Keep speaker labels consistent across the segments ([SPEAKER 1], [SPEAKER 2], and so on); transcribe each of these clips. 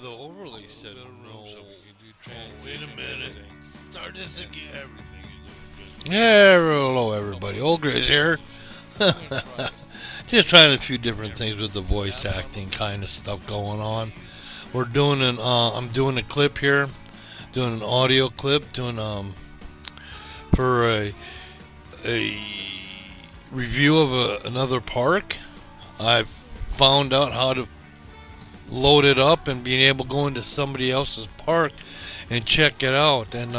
[SPEAKER 1] the overlay said no.
[SPEAKER 2] So we can do
[SPEAKER 1] Oh, wait a
[SPEAKER 2] transition,
[SPEAKER 1] minute.
[SPEAKER 2] everything.
[SPEAKER 1] Start this
[SPEAKER 2] And
[SPEAKER 1] again.
[SPEAKER 2] everything is OelGrez.
[SPEAKER 1] Yeah, hello everybody. OelGrez here.
[SPEAKER 2] I'm gonna try it.
[SPEAKER 1] Just trying a few different things with the voice acting kind of stuff going on. We're doing I'm doing a clip here, doing an audio clip, doing for a review of another park. I found out how to load it up and being able to go into somebody else's park and check it out. And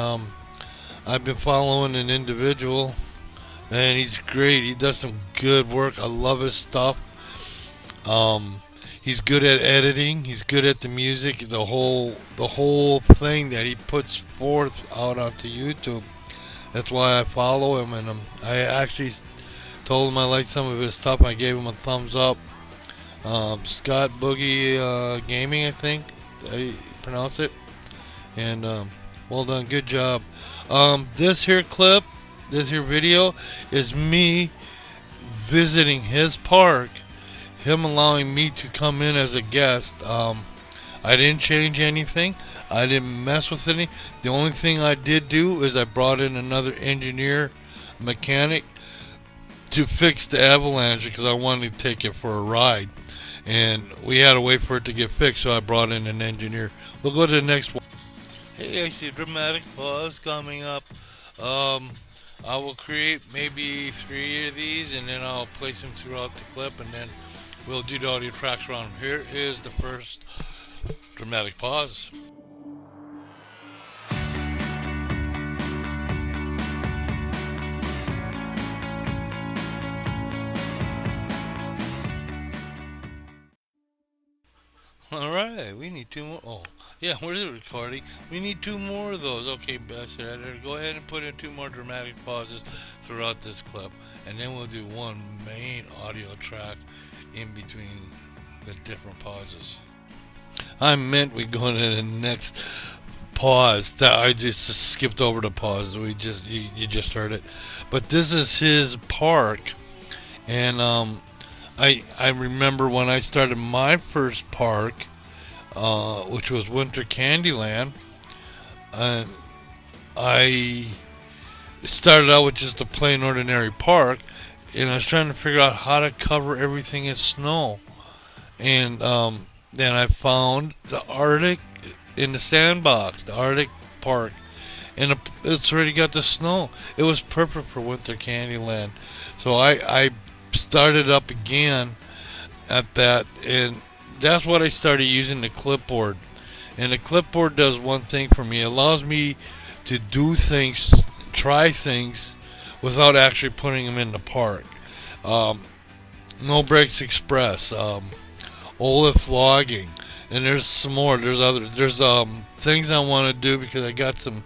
[SPEAKER 1] I've been following an individual, and he's great. He does some good work. I love his stuff. He's good at editing. He's good at the music. The whole thing that he puts forth out onto YouTube. That's why I follow him, and I actually told him I liked some of his stuff. I gave him a thumbs up. Scott Boogie Gaming, I think I pronounce it. And well done, good job. This here clip, this here video is me visiting his park, him allowing me to come in as a guest. I didn't change anything. I didn't mess with any. The only thing I did do is I brought in another engineer, mechanic, to fix the avalanche because I wanted to take it for a ride. And we had to wait for it to get fixed, so I brought in an engineer. We'll go to the next one. Hey, I see a dramatic pause coming up. I will create maybe 3 of these, and then I'll place them throughout the clip, and then we'll do the audio tracks around. Here is the first dramatic pause. All right, we need 2 more. Oh, yeah, where's the recording? We need 2 more of those. Okay, best editor, go ahead and put in 2 more dramatic pauses throughout this clip, and then we'll do one main audio track in between the different pauses. I meant we go to the next pause. That I just skipped over the pause. You just heard it, but this is his park, and I remember when I started my first park, which was Winter Candyland. Uh, I started out with just a plain ordinary park, and I was trying to figure out how to cover everything in snow. And then I found the Arctic in the sandbox, the Arctic park, and it's already got the snow. It was perfect for Winter Candyland. So I started up again at that, and that's what I started using the clipboard. And the clipboard does one thing for me. It allows me to do things, try things, without actually putting them in the park. No Breaks Express, Olaf logging, and there's some more. There's things I want to do because I got some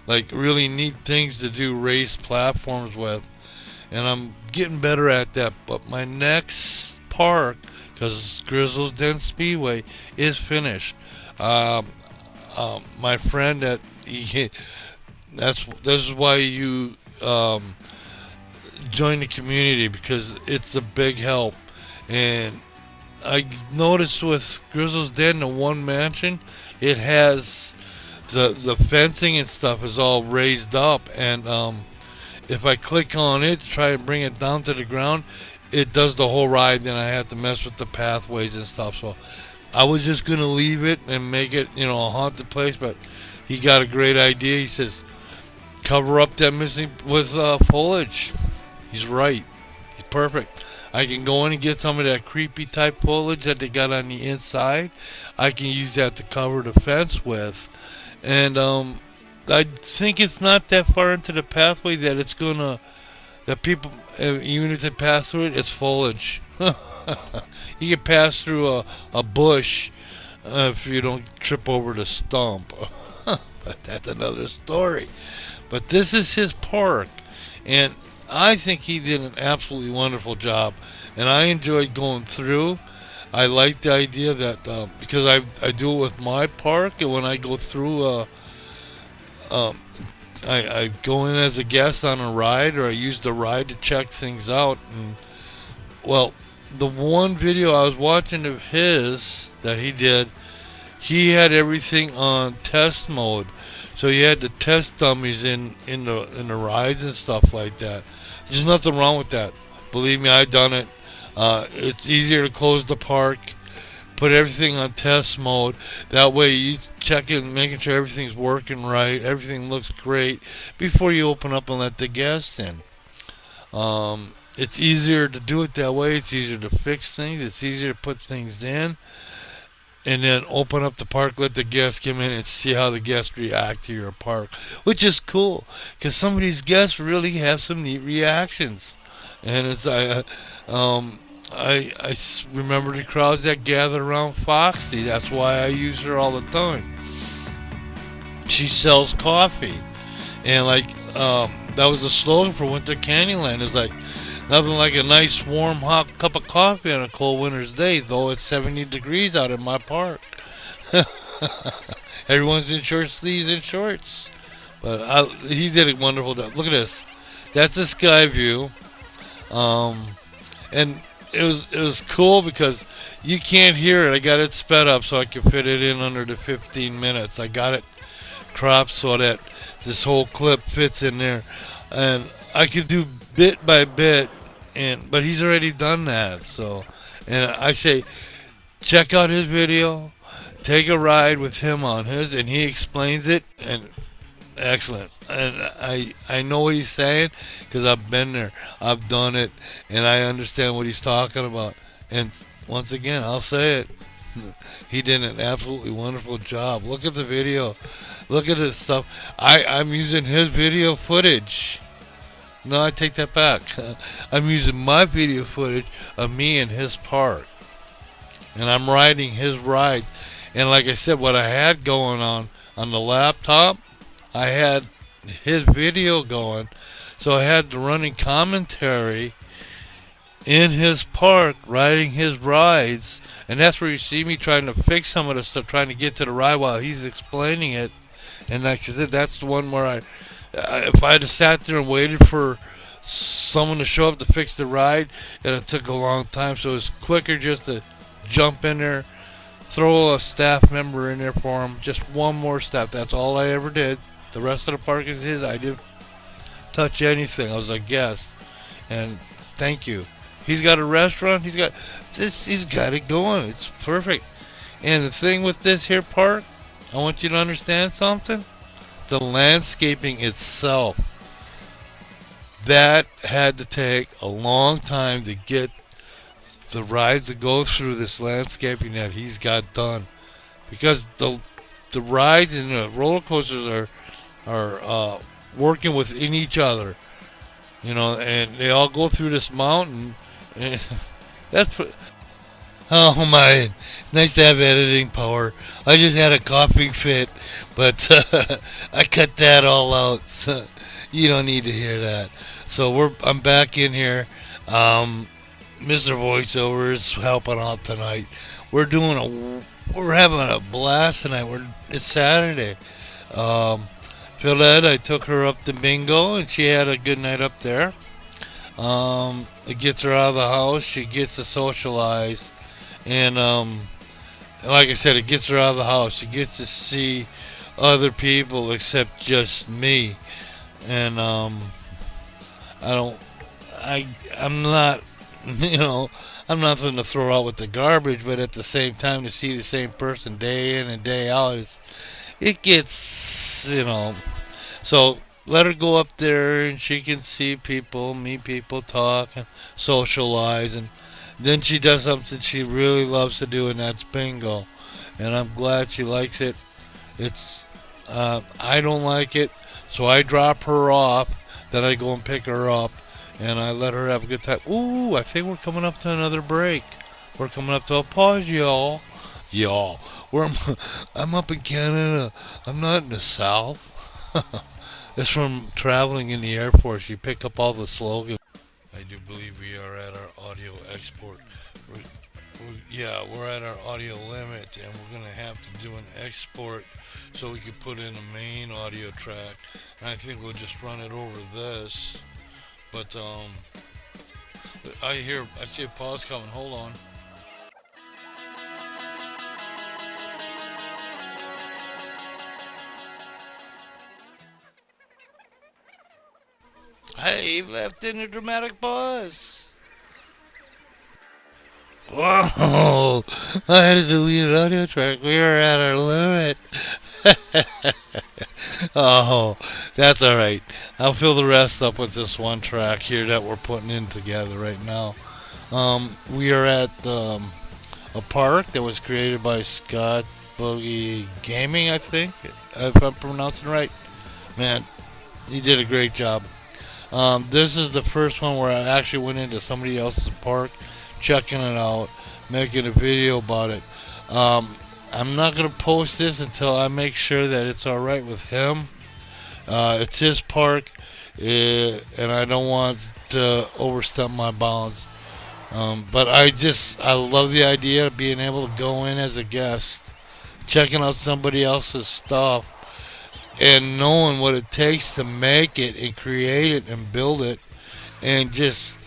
[SPEAKER 1] like really neat things to do raised platforms with, and I'm getting better at that. But my next park, because Grizzle's Den Speedway is finished. My friend this is why you join the community, because it's a big help. And I noticed with Grizzle's Den, the one mansion, it has the fencing and stuff is all raised up, and if I click on it to try and bring it down to the ground, it does the whole ride. Then I have to mess with the pathways and stuff. So I was just gonna leave it and make it, a haunted place. But he got a great idea. He says, cover up that missing with foliage. He's right. He's perfect. I can go in and get some of that creepy type foliage that they got on the inside. I can use that to cover the fence with, and I think it's not that far into the pathway that people, even if they pass through it, it's foliage. You can pass through a bush if you don't trip over the stump. But that's another story. But this is his park, and I think he did an absolutely wonderful job, and I enjoyed going through. I like the idea that because I do it with my park, and when I go through, um, I go in as a guest on a ride, or I use the ride to check things out. And well, the one video I was watching of his that he did, he had everything on test mode. So he had the test dummies in the rides and stuff like that. There's nothing wrong with that. Believe me, I've done it. It's easier to close the park, put everything on test mode. That way you check in, making sure everything's working right, everything looks great before you open up and let the guests in. It's easier to do it that way. It's easier to fix things. It's easier to put things in and then open up the park, let the guests come in and see how the guests react to your park, which is cool because some of these guests really have some neat reactions. And it's remember the crowds that gather around Foxy. That's why I use her all the time. She sells coffee, and that was the slogan for Winter Candyland. It's like nothing like a nice warm hot cup of coffee on a cold winter's day, though it's 70 degrees out in my park. Everyone's in short sleeves and shorts. But he did a wonderful job. Look at this. That's the sky view. Um, and it was cool because you can't hear it. I got it sped up so I could fit it in under the 15 minutes. I got it cropped so that this whole clip fits in there, and I could do bit by bit. But he's already done that. So, and I say check out his video. Take a ride with him on his, and he explains it, and excellent. And I know what he's saying because I've been there, I've done it, and I understand what he's talking about. And once again, I'll say it. He did an absolutely wonderful job. Look at the video. Look at this stuff. I'm using his video footage. No, I take that back. I'm using my video footage of me in his park. And I'm riding his ride. And like I said, what I had going on the laptop, I had his video going. So I had the running commentary in his park, riding his rides. And that's where you see me trying to fix some of the stuff, trying to get to the ride while he's explaining it. And like I said, that's the one where if I had sat there and waited for someone to show up to fix the ride, it took a long time. So it's quicker just to jump in there, throw a staff member in there for him. Just one more step. That's all I ever did. The rest of the park is his. I didn't touch anything. I was a guest. And thank you. He's got a restaurant. He's got this. He's got it going. It's perfect. And the thing with this here park, I want you to understand something. The landscaping itself, that had to take a long time to get the rides to go through this landscaping that he's got done, because the rides and the roller coasters are working within each other, and they all go through this mountain. And that's oh my, nice to have editing power. I just had a coughing fit, but I cut that all out. So you don't need to hear that. So I'm back in here. Mr. Voiceover is helping out tonight. We're having a blast tonight. It's Saturday. Philette, I took her up to bingo, and she had a good night up there. It gets her out of the house. She gets to socialize. And like I said, it gets her out of the house. She gets to see other people except just me. And I'm not, I'm nothing to throw out with the garbage, but at the same time, to see the same person day in and day out, it gets, So let her go up there and she can see people, meet people, talk, and socialize, and then she does something she really loves to do, and that's bingo. And I'm glad she likes it. I don't like it, so I drop her off. Then I go and pick her up, and I let her have a good time. Ooh, I think we're coming up to another break. We're coming up to a pause, y'all. Y'all. I'm up in Canada. I'm not in the South. It's from traveling in the Air Force. You pick up all the slogans. I do believe we are at our audio export. We're at our audio limit, and we're going to have to do an export so we can put in a main audio track. And I think we'll just run it over this. But I see a pause coming. Hold on. Hey, he left in a dramatic pause. Whoa! I had to delete an audio track. We were at our limit. Oh, that's alright. I'll fill the rest up with this one track here that we're putting in together right now. We are at a park that was created by Scott Boogie Gaming, I think, if I'm pronouncing it right. Man, he did a great job. This is the first one where I actually went into somebody else's park, checking it out, making a video about it. I'm not gonna post this until I make sure that it's all right with him. It's his park, and I don't want to overstep my bounds. But I love the idea of being able to go in as a guest, checking out somebody else's stuff, and knowing what it takes to make it and create it and build it, and just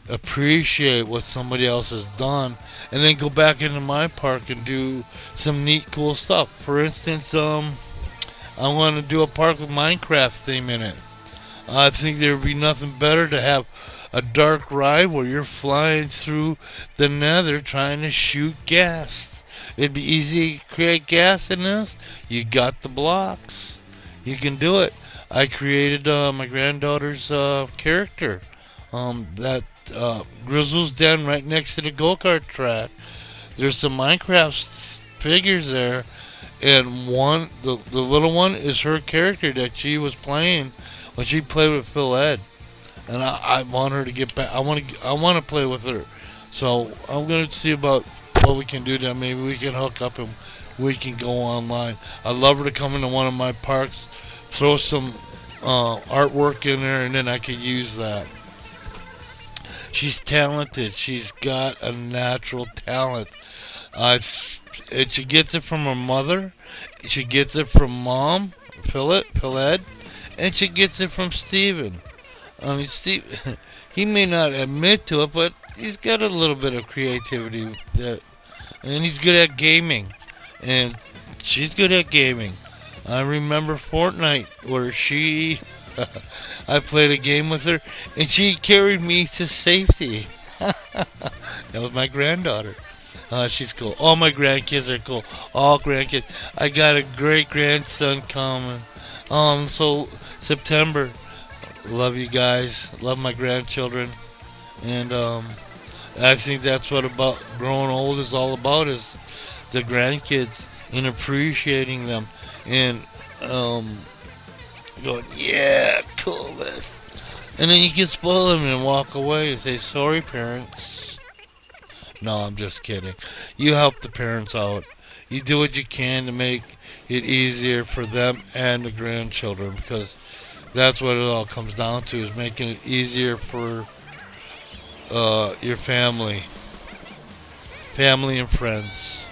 [SPEAKER 1] appreciate what somebody else has done, and then go back into my park and do some neat, cool stuff. For instance, I want to do a park with Minecraft theme in it. I think there would be nothing better to have a dark ride where you're flying through the nether trying to shoot gas. It'd be easy to create gas in this. You got the blocks. You can do it. I created my granddaughter's character. That Grizzle's Den right next to the go-kart track. There's some Minecraft figures there, and the little one is her character that she was playing when she played with Phil Ed, and I want her to get back. I want to play with her, so I'm gonna see about what we can do. That maybe we can hook up and we can go online. I'd love her to come into one of my parks, throw some artwork in there, and then I could use that. She's talented. She's got a natural talent. She gets it from her mother. She gets it from mom, Phil Ed, and she gets it from Steven. I mean, Steve, he may not admit to it, but he's got a little bit of creativity, and he's good at gaming, and she's good at gaming. I remember Fortnite where I played a game with her, and she carried me to safety. That was my granddaughter. She's cool. All my grandkids are cool. All grandkids. I got a great grandson coming. So September. Love you guys. Love my grandchildren. And I think that's what about growing old is all about, is the grandkids and appreciating them and going, yeah, cool this. And then you can spoil them and walk away and say, sorry, parents. No, I'm just kidding. You help the parents out. You do what you can to make it easier for them and the grandchildren, because that's what it all comes down to, is making it easier for your family and friends.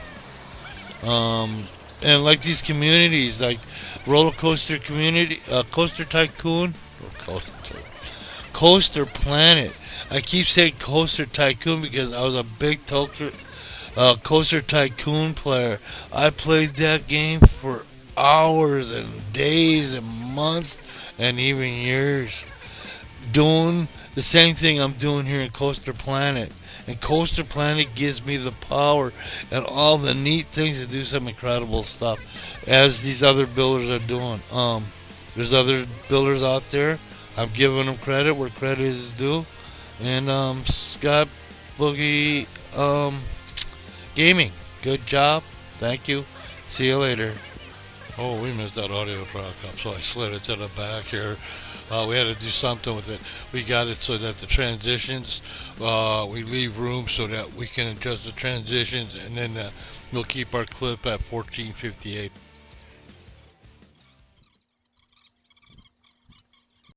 [SPEAKER 1] And like these communities, like roller coaster community, coaster tycoon, coaster planet. I keep saying coaster tycoon because I was a big coaster tycoon player. I played that game for hours and days and months and even years, doing the same thing I'm doing here in Coaster Planet. And Coaster Planet gives me the power and all the neat things to do some incredible stuff, as these other builders are doing. There's other builders out there. I'm giving them credit where credit is due. And Scott Boogie Gaming, good job. Thank you. See you later. Oh, we missed that audio track up, so I slid it to the back here. We had to do something with it. We got it so that the transitions, we leave room so that we can adjust the transitions, and then we'll keep our clip at 14:58.